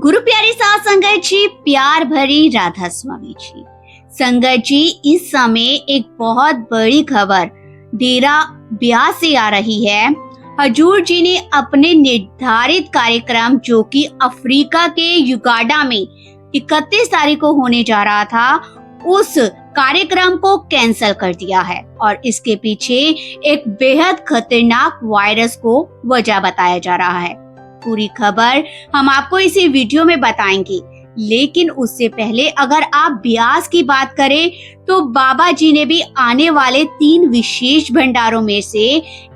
गुरु प्यारी साथ संगत जी, प्यार भरी राधा स्वामी जी। संगत जी, इस समय एक बहुत बड़ी खबर डेरा ब्यास से आ रही है। हजूर जी ने अपने निर्धारित कार्यक्रम जो कि अफ्रीका के युगांडा में 31 तारीख को होने जा रहा था, उस कार्यक्रम को कैंसिल कर दिया है और इसके पीछे एक बेहद खतरनाक वायरस को वजह बताया जा रहा है। पूरी खबर हम आपको इसी वीडियो में बताएंगे, लेकिन उससे पहले अगर आप ब्यास की बात करें तो बाबा जी ने भी आने वाले 3 विशेष भंडारों में से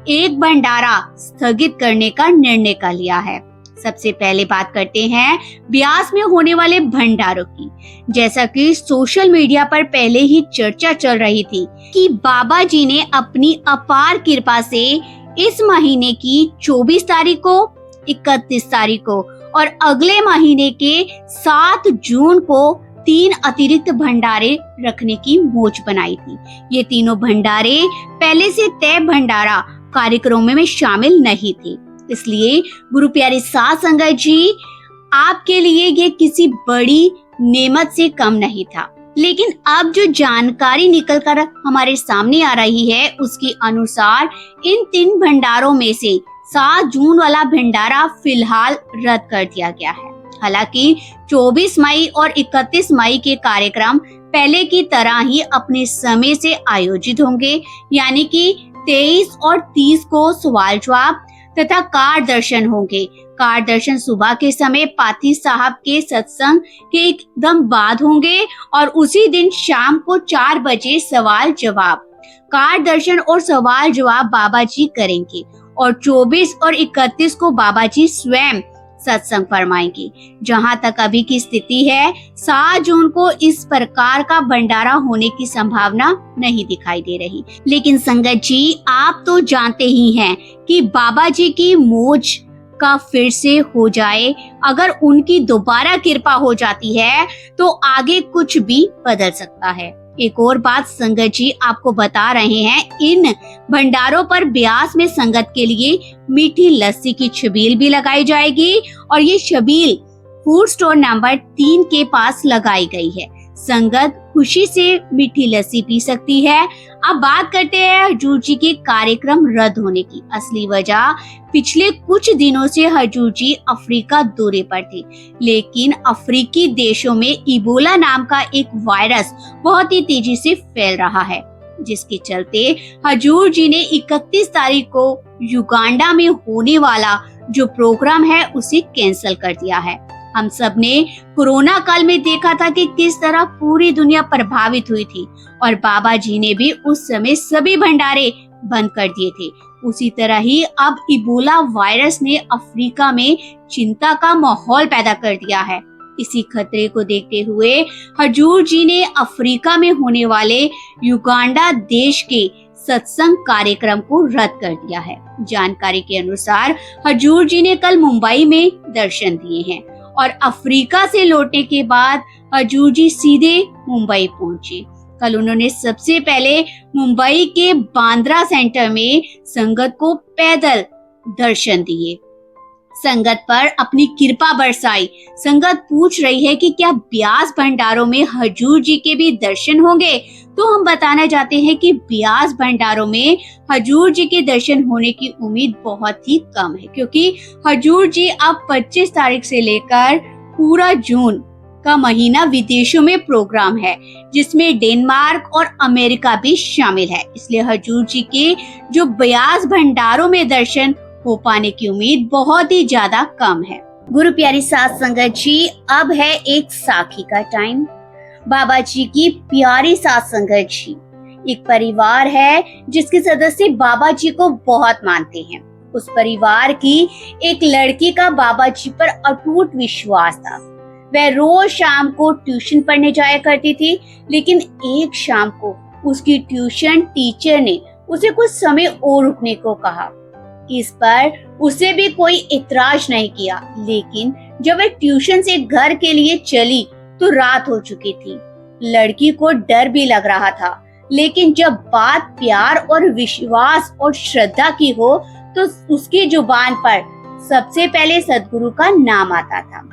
एक भंडारा स्थगित करने का निर्णय कर लिया है। सबसे पहले बात करते हैं ब्यास में होने वाले भंडारों की। जैसा कि सोशल मीडिया पर पहले ही चर्चा चल रही थी कि बाबा जी ने अपनी अपार कृपा से इस महीने की 24 तारीख को, 31 तारीख को और अगले महीने के 7 जून को 3 अतिरिक्त भंडारे रखने की मोच बनाई थी। ये तीनों भंडारे पहले से तय भंडारा कार्यक्रमों में शामिल नहीं थे, इसलिए गुरु प्यारे साथ संगत जी, आपके लिए ये किसी बड़ी नेमत से कम नहीं था। लेकिन अब जो जानकारी निकलकर हमारे सामने आ रही है, उसके अनुसार इन 3 भंडारों में से 7 जून वाला भंडारा फिलहाल रद्द कर दिया गया है। हालांकि 24 मई और 31 मई के कार्यक्रम पहले की तरह ही अपने समय से आयोजित होंगे, यानी कि 23 और 30 को सवाल जवाब तथा कार दर्शन होंगे। कार दर्शन सुबह के समय पाथी साहब के सत्संग के एकदम बाद होंगे और उसी दिन शाम को 4 बजे सवाल जवाब, कार दर्शन और सवाल जवाब बाबा जी करेंगे और 24 और 31 को बाबा जी स्वयं सत्संग फरमाएंगे। जहां तक अभी की स्थिति है, 7 जून को इस प्रकार का भंडारा होने की संभावना नहीं दिखाई दे रही। लेकिन संगत जी, आप तो जानते ही हैं कि बाबा जी की मोज का फिर से हो जाए, अगर उनकी दोबारा कृपा हो जाती है तो आगे कुछ भी बदल सकता है। एक और बात संगत जी आपको बता रहे हैं, इन भंडारों पर ब्यास में संगत के लिए मीठी लस्सी की छबील भी लगाई जाएगी और ये छबील फूड स्टोर नंबर 3 के पास लगाई गई है। संगत खुशी से मीठी लस्सी पी सकती है। अब बात करते हैं हजूर जी के कार्यक्रम रद्द होने की। असली वजह, पिछले कुछ दिनों से हजूर जी अफ्रीका दौरे पर थे, लेकिन अफ्रीकी देशों में इबोला नाम का एक वायरस बहुत ही तेजी से फैल रहा है, जिसके चलते हजूर जी ने 31 तारीख को युगांडा में होने वाला जो प्रोग्राम है उसे कैंसिल कर दिया है। हम सब ने कोरोना काल में देखा था कि किस तरह पूरी दुनिया प्रभावित हुई थी और बाबा जी ने भी उस समय सभी भंडारे बंद कर दिए थे। उसी तरह ही अब इबोला वायरस ने अफ्रीका में चिंता का माहौल पैदा कर दिया है। इसी खतरे को देखते हुए हजूर जी ने अफ्रीका में होने वाले युगांडा देश के सत्संग कार्यक्रम को रद्द कर दिया है। जानकारी के अनुसार हजूर जी ने कल मुंबई में दर्शन दिए हैं और अफ्रीका से लौटने के बाद हजूर जी सीधे मुंबई पहुंचे। कल उन्होंने सबसे पहले मुंबई के बांद्रा सेंटर में संगत को पैदल दर्शन दिए, संगत पर अपनी कृपा बरसाई। संगत पूछ रही है कि क्या ब्यास भंडारों में हजूर जी के भी दर्शन होंगे, तो हम बताना चाहते हैं कि ब्यास भंडारों में हजूर जी के दर्शन होने की उम्मीद बहुत ही कम है, क्योंकि हजूर जी अब 25 तारीख से लेकर पूरा जून का महीना विदेशों में प्रोग्राम है, जिसमें डेनमार्क और अमेरिका भी शामिल है। इसलिए हजूर जी के जो ब्यास भंडारों में दर्शन हो पाने की उम्मीद बहुत ही ज्यादा कम है। गुरु प्यारी साथ संगत जी, अब है एक साखी का टाइम। बाबा जी की प्यारी साथ संगत जी, एक परिवार है जिसके सदस्य बाबा जी को बहुत मानते हैं। उस परिवार की एक लड़की का बाबा जी पर अटूट विश्वास था। वह रोज शाम को ट्यूशन पढ़ने जाया करती थी, लेकिन एक शाम को उसकी ट्यूशन टीचर ने उसे कुछ समय और रुकने को कहा। इस पर उसे भी कोई इतराज नहीं किया, लेकिन जब वह ट्यूशन से घर के लिए चली तो रात हो चुकी थी। लड़की को डर भी लग रहा था, लेकिन जब बात प्यार और विश्वास और श्रद्धा की हो तो उसकी जुबान पर सबसे पहले सद्गुरु का नाम आता था।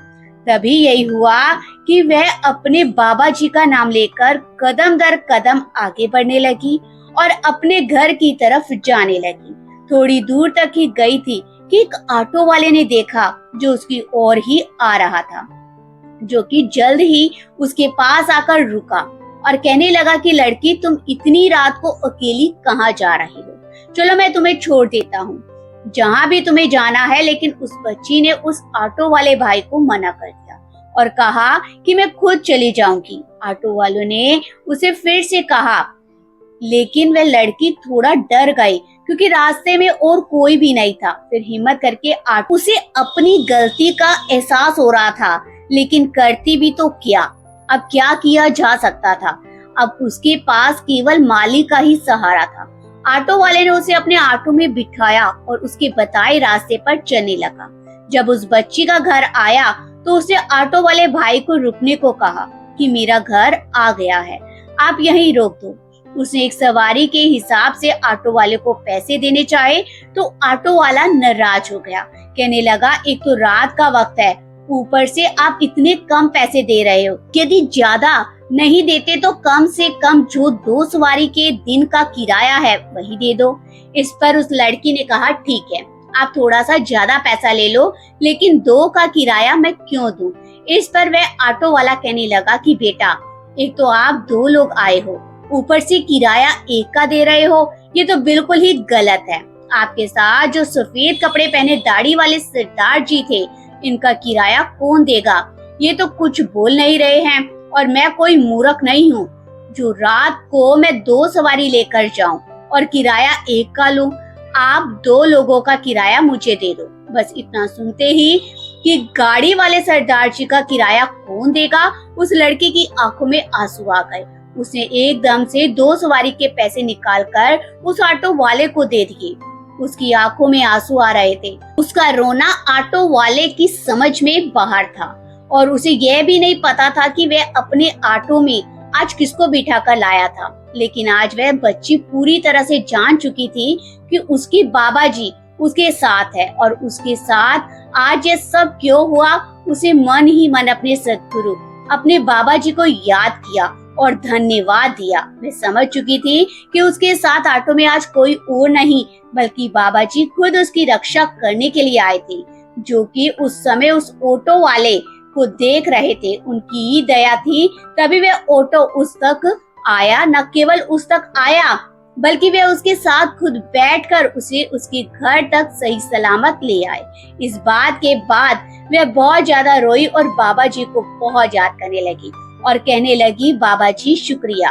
तभी यही हुआ कि वह अपने बाबा जी का नाम लेकर कदम दर कदम आगे बढ़ने लगी और अपने घर की तरफ जाने लगी। थोड़ी दूर तक ही गई थी कि एक ऑटो वाले ने देखा जो उसकी ओर ही आ रहा था, जो कि जल्द ही उसके पास आकर रुका और कहने लगा कि लड़की, तुम इतनी रात को अकेली कहाँ जा रही हो? चलो मैं तुम्हें छोड़ देता हूँ जहाँ भी तुम्हें जाना है। लेकिन उस बच्ची ने उस ऑटो वाले भाई को मना कर दिया और कहा कि मैं खुद चली जाऊंगी। ऑटो वालों ने उसे फिर से कहा, लेकिन वह लड़की थोड़ा डर गई क्योंकि रास्ते में और कोई भी नहीं था। फिर हिम्मत करके उसे अपनी गलती का एहसास हो रहा था, लेकिन करती भी तो क्या? अब क्या किया जा सकता था? अब उसके पास केवल माली का ही सहारा था। ऑटो वाले ने उसे अपने ऑटो में बिठाया और उसके बताए रास्ते पर चलने लगा। जब उस बच्ची का घर आया तो उसने ऑटो वाले भाई को रुकने को कहा कि मेरा घर आ गया है, आप यहीं रोक दो। उसने एक सवारी के हिसाब से ऑटो वाले को पैसे देने चाहे तो ऑटो वाला नाराज हो गया। कहने लगा, एक तो रात का वक्त है, ऊपर से आप इतने कम पैसे दे रहे हो। यदि ज्यादा नहीं देते तो कम से कम जो 2 सवारी के दिन का किराया है वही दे दो। इस पर उस लड़की ने कहा, ठीक है, आप थोड़ा सा ज्यादा पैसा ले लो, लेकिन 2 का किराया मैं क्यों दूं? इस पर वह ऑटो वाला कहने लगा कि बेटा, एक तो आप 2 लोग आए हो, ऊपर से किराया 1 का दे रहे हो, ये तो बिल्कुल ही गलत है। आपके साथ जो सफेद कपड़े पहने दाढ़ी वाले सरदार जी थे, इनका किराया कौन देगा? ये तो कुछ बोल नहीं रहे हैं और मैं कोई मूर्ख नहीं हूँ जो रात को मैं 2 सवारी लेकर जाऊं और किराया 1 का लूं। आप 2 लोगों का किराया मुझे दे दो। बस इतना सुनते ही कि गाड़ी वाले सरदार जी का किराया कौन देगा, उस लड़की की आंखों में आंसू आ गए। उसने एकदम से 2 सवारी के पैसे निकालकर उस ऑटो वाले को दे दिए। उसकी आंखों में आंसू आ रहे थे। उसका रोना ऑटो वाले की समझ में बाहर था और उसे यह भी नहीं पता था कि वह अपने ऑटो में आज किसको बिठा कर लाया था। लेकिन आज वह बच्ची पूरी तरह से जान चुकी थी कि उसकी बाबा जी उसके साथ है और उसके साथ आज ये सब क्यों हुआ। उसे मन ही मन अपने सद्गुरु, अपने बाबा जी को याद किया और धन्यवाद दिया। मैं समझ चुकी थी कि उसके साथ ऑटो में आज कोई और नहीं बल्कि बाबा जी खुद उसकी रक्षा करने के लिए आए थे, जो कि उस समय उस ऑटो वाले को देख रहे थे। उनकी ही दया थी, तभी वह ऑटो उस तक आया। न केवल उस तक आया बल्कि वे उसके साथ खुद बैठकर उसे उसके घर तक सही सलामत ले आए। इस बात के बाद वह बहुत ज्यादा रोई और बाबा जी को बहुत याद करने लगी और कहने लगी, बाबा जी शुक्रिया,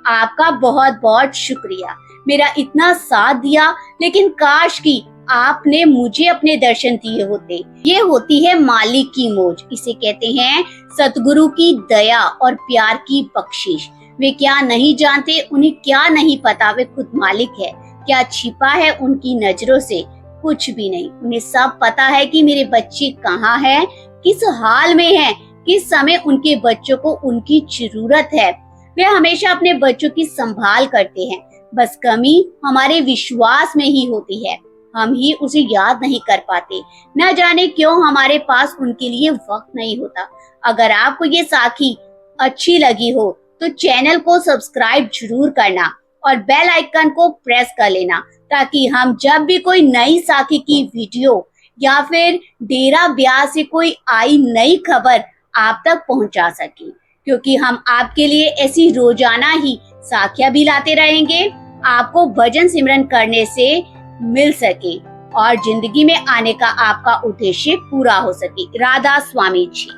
आपका बहुत बहुत शुक्रिया, मेरा इतना साथ दिया। लेकिन काश कि आपने मुझे अपने दर्शन दिए होते। ये होती है मालिक की मौज, इसे कहते हैं सतगुरु की दया और प्यार की बख्शिश। वे क्या नहीं जानते, उन्हें क्या नहीं पता, वे खुद मालिक है। क्या छिपा है उनकी नजरों से? कुछ भी नहीं। उन्हें सब पता है कि मेरे बच्चे कहाँ है, किस हाल में है, किस समय उनके बच्चों को उनकी जरूरत है। वे हमेशा अपने बच्चों की संभाल करते हैं। बस कमी हमारे विश्वास में ही होती है, हम ही उसे याद नहीं कर पाते। न जाने क्यों हमारे पास उनके लिए वक्त नहीं होता। अगर आपको ये साखी अच्छी लगी हो तो चैनल को सब्सक्राइब जरूर करना और बेल आइकन को प्रेस कर लेना, ताकि हम जब भी कोई नई साखी की वीडियो या फिर डेरा ब्यास से कोई आई नई खबर आप तक पहुंचा सके, क्योंकि हम आपके लिए ऐसी रोजाना ही साखियां भी लाते रहेंगे, आपको भजन सिमरन करने से मिल सके और जिंदगी में आने का आपका उद्देश्य पूरा हो सके। राधा स्वामी जी।